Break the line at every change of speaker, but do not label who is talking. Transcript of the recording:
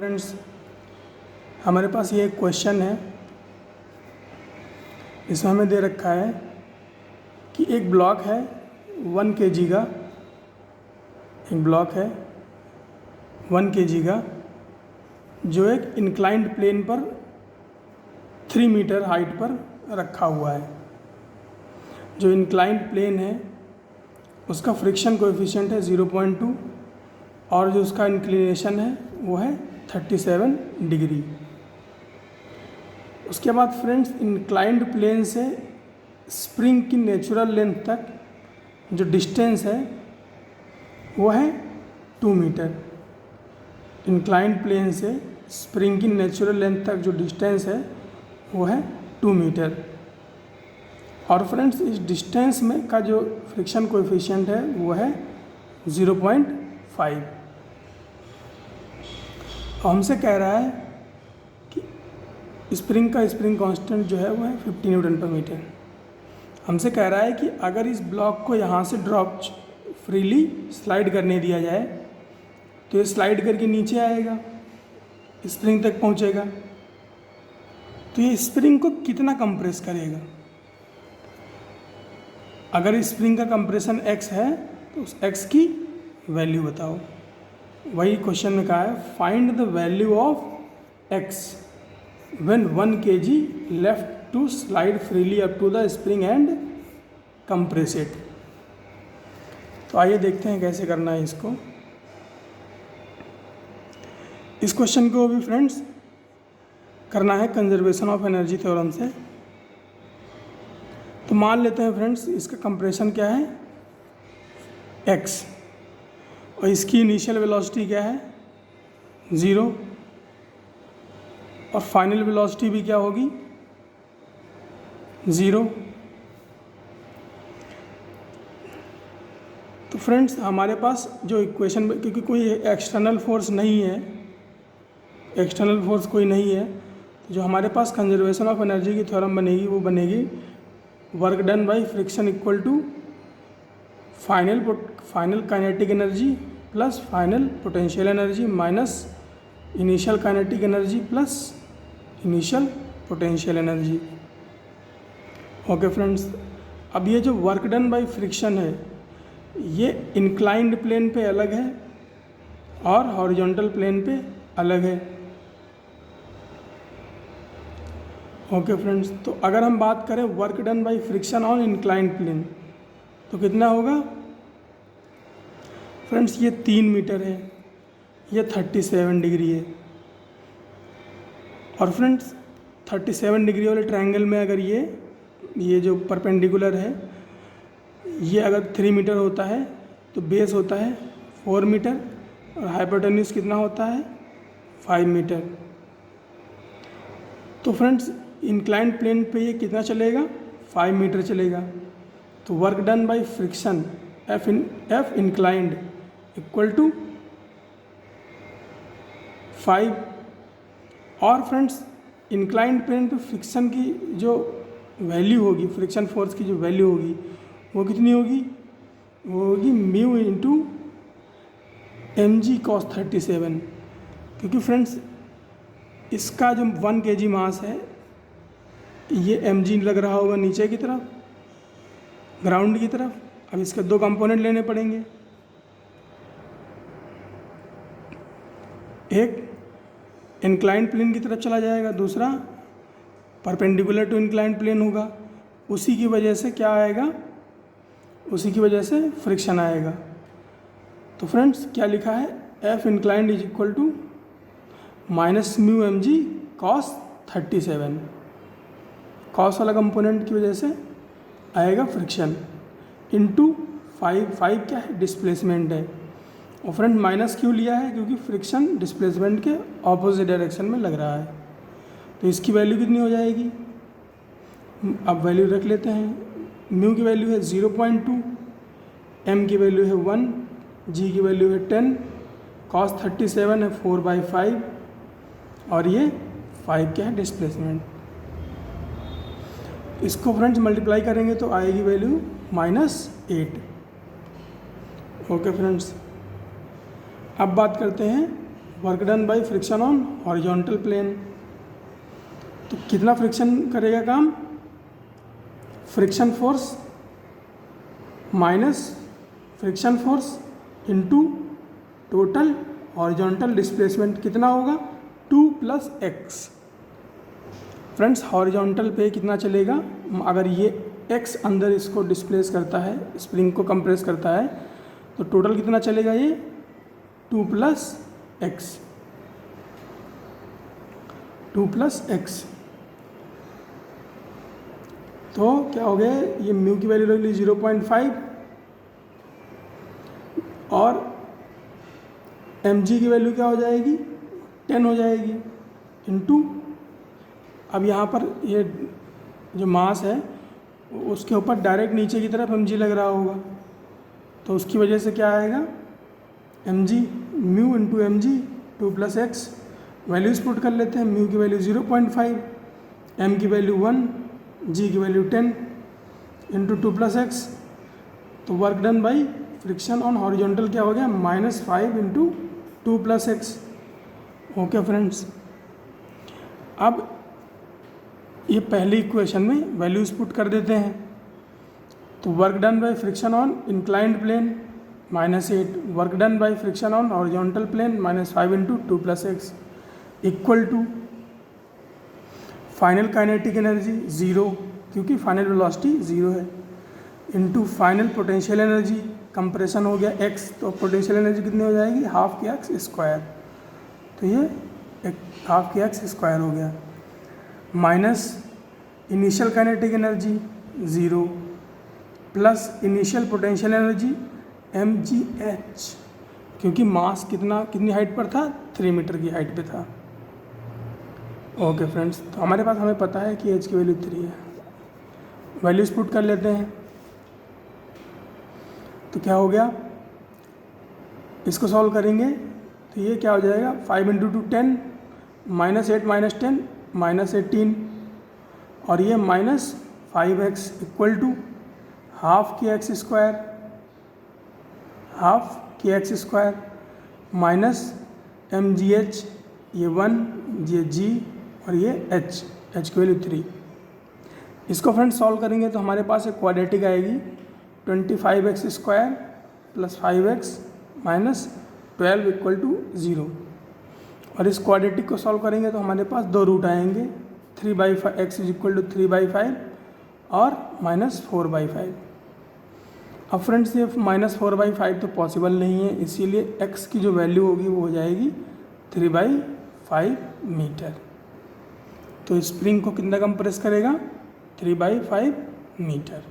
Friends, हमारे पास ये एक क्वेश्चन है। इसमें हमें दे रखा है कि एक ब्लॉक है 1 kg का, एक ब्लॉक है 1 kg का जो एक इंक्लाइंड प्लेन पर 3 मीटर हाइट पर रखा हुआ है। जो इंक्लाइंड प्लेन है उसका फ्रिक्शन कोएफिशिएंट है 0.2 और जो उसका इंक्लिनेशन है वो है 37 डिग्री। उसके बाद फ्रेंड्स, इंक्लाइंड प्लेन से स्प्रिंग की नेचुरल लेंथ तक जो डिस्टेंस है वो है 2 मीटर। इंक्लाइंड प्लेन से स्प्रिंग की नेचुरल लेंथ तक जो डिस्टेंस है वो है 2 मीटर। और फ्रेंड्स, इस डिस्टेंस में का जो फ्रिक्शन कोएफिशिएंट है वो है 0.5। हमसे कह रहा है कि स्प्रिंग कांस्टेंट जो है वो है 50 न्यूटन पर मीटर। हमसे कह रहा है कि अगर इस ब्लॉक को यहाँ से ड्रॉप फ्रीली स्लाइड करने दिया जाए तो ये स्लाइड करके नीचे आएगा, स्प्रिंग तक पहुँचेगा। तो ये स्प्रिंग को कितना कंप्रेस करेगा? अगर स्प्रिंग का कंप्रेशन x है तो उस x की वैल्यू बताओ। वही क्वेश्चन में कहा है, find the value of x when 1 kg left to slide freely up to the spring and compress it। तो आइए देखते हैं कैसे करना है इसको। इस क्वेश्चन को भी फ्रेंड्स करना है कंजर्वेशन ऑफ एनर्जी थ्योरम से। तो मान लेते हैं फ्रेंड्स, इसका कंप्रेशन क्या है x और इसकी इनिशियल वेलोसिटी क्या है 0 और फाइनल वेलोसिटी भी क्या होगी 0। तो फ्रेंड्स, हमारे पास जो इक्वेशन, क्योंकि कोई एक्सटर्नल फोर्स नहीं है, एक्सटर्नल फोर्स कोई नहीं है, तो जो हमारे पास कंजर्वेशन ऑफ एनर्जी की थ्योरम बनेगी वो बनेगी work done by friction equal to final kinetic energy plus final potential energy minus initial kinetic energy plus initial potential energy. Okay friends, अब ये जो वर्क डन बाई फ्रिक्शन है ये inclined plane पे अलग है और हॉरिजॉन्टल प्लेन पे अलग है। ओके फ्रेंड्स, तो अगर हम बात करें work done by friction on inclined plane तो कितना होगा फ्रेंड्स? ये 3 मीटर है, ये 37 डिग्री है। और फ्रेंड्स 37 डिग्री वाले ट्रायंगल में अगर ये जो परपेंडिकुलर है ये अगर 3 मीटर होता है तो बेस होता है 4 मीटर और हाइपोटेन्यूज कितना होता है 5 मीटर। तो फ्रेंड्स इंक्लाइंड प्लेन पे ये कितना चलेगा 5 मीटर चलेगा। तो work done by friction F inclined equal to 5। और फ्रेंड्स इंक्लाइंड प्लेन पे फ्रिक्शन की जो वैल्यू होगी, फ्रिक्शन फोर्स की जो वैल्यू होगी वो कितनी होगी? वो होगी म्यू इंटू mg cos 37। क्योंकि फ्रेंड्स इसका जो 1 kg मास है ये mg लग रहा होगा नीचे की तरफ, ग्राउंड की तरफ। अब इसके 2 कंपोनेंट लेने पड़ेंगे, एक इंक्लाइंड प्लेन की तरफ चला जाएगा, दूसरा परपेंडिकुलर टू इंक्लाइंड प्लेन होगा। उसी की वजह से क्या आएगा? उसी की वजह से फ्रिक्शन आएगा। तो फ्रेंड्स क्या लिखा है? F inclined is equal to minus mu M G cos 37। Cos वाला कंपोनेंट की वजह से आएगा फ्रिक्शन इंटू 5 क्या है? डिस्प्लेसमेंट है। और फ्रेंड माइनस क्यों लिया है? क्योंकि फ्रिक्शन डिस्प्लेसमेंट के ऑपोजिट डायरेक्शन में लग रहा है। तो इसकी वैल्यू कितनी हो जाएगी? अब वैल्यू रख लेते हैं। म्यू की वैल्यू है 0.2, एम की वैल्यू है 1, जी की वैल्यू है 10, कॉस 37 है 4/5 और ये 5 क्या है? डिस्प्लेसमेंट। इसको फ्रेंड्स मल्टीप्लाई करेंगे तो आएगी वैल्यू -8। ओके फ्रेंड्स, अब बात करते हैं work done by friction on horizontal plane. तो कितना फ्रिक्शन करेगा काम, friction force minus friction force into total horizontal displacement कितना होगा 2 + x। फ्रेंड्स हॉरिजॉन्टल पे कितना चलेगा, अगर ये x अंदर इसको डिस्प्लेस करता है, स्प्रिंग को कंप्रेस करता है, तो टोटल कितना चलेगा ये 2 + x, 2 + x। तो क्या हो गया, ये म्यू की वैल्यू रख ली 0.5 और mg की वैल्यू क्या हो जाएगी 10 हो जाएगी इनटू, अब यहाँ पर ये जो मास है उसके ऊपर डायरेक्ट नीचे की तरफ mg लग रहा होगा, तो उसकी वजह से क्या आएगा mg mu into mg 2 + x। Values put कर लेते हैं, म्यू की वैल्यू 0.5, m की वैल्यू 1, g की वैल्यू 10 इंटू 2 + x। तो work done by friction on horizontal क्या हो गया -5 इंटू 2 + x। ओके फ्रेंड्स, अब ये पहली इक्वेशन में वैल्यूज़ पुट कर देते हैं। तो work done by friction on inclined plane -8, work done by friction on horizontal plane -5 into 2 + x equal to final kinetic energy 0, क्योंकि फाइनल वेलोसिटी 0 है, into final potential energy, compression हो गया x, तो potential energy कितनी हो जाएगी ½ तो ये ½ हो गया, minus initial kinetic energy 0 plus initial potential energy mgh, क्योंकि मास कितनी हाइट पर था 3 मीटर की हाइट पे था। ओके फ्रेंड्स, तो हमारे पास हमें पता है कि h की वैल्यू 3 है, वैल्यूज पुट कर लेते हैं। तो क्या हो गया, इसको सॉल्व करेंगे तो ये क्या हो जाएगा 5 इंटू 2 10, -8 - 10 -18, और ये -5x equal to ½ minus mgh, ये 1, ये g और ये h की वैल्यू 3। इसको फ्रेंड्स सॉल्व करेंगे तो हमारे पास एक क्वाड्रेटिक आएगी 25x² + 5x - 12 इक्वल टू 0, और इस क्वाड्रेटिक को सॉल्व करेंगे तो हमारे पास 2 रूट आएंगे 3/5x = 3/5 और -4/5। अब फ्रेंड्स ये -4/5 तो पॉसिबल नहीं है, इसीलिए x की जो वैल्यू होगी वो हो जाएगी 3/5 मीटर। तो स्प्रिंग को कितना कंप्रेस करेगा 3/5 मीटर।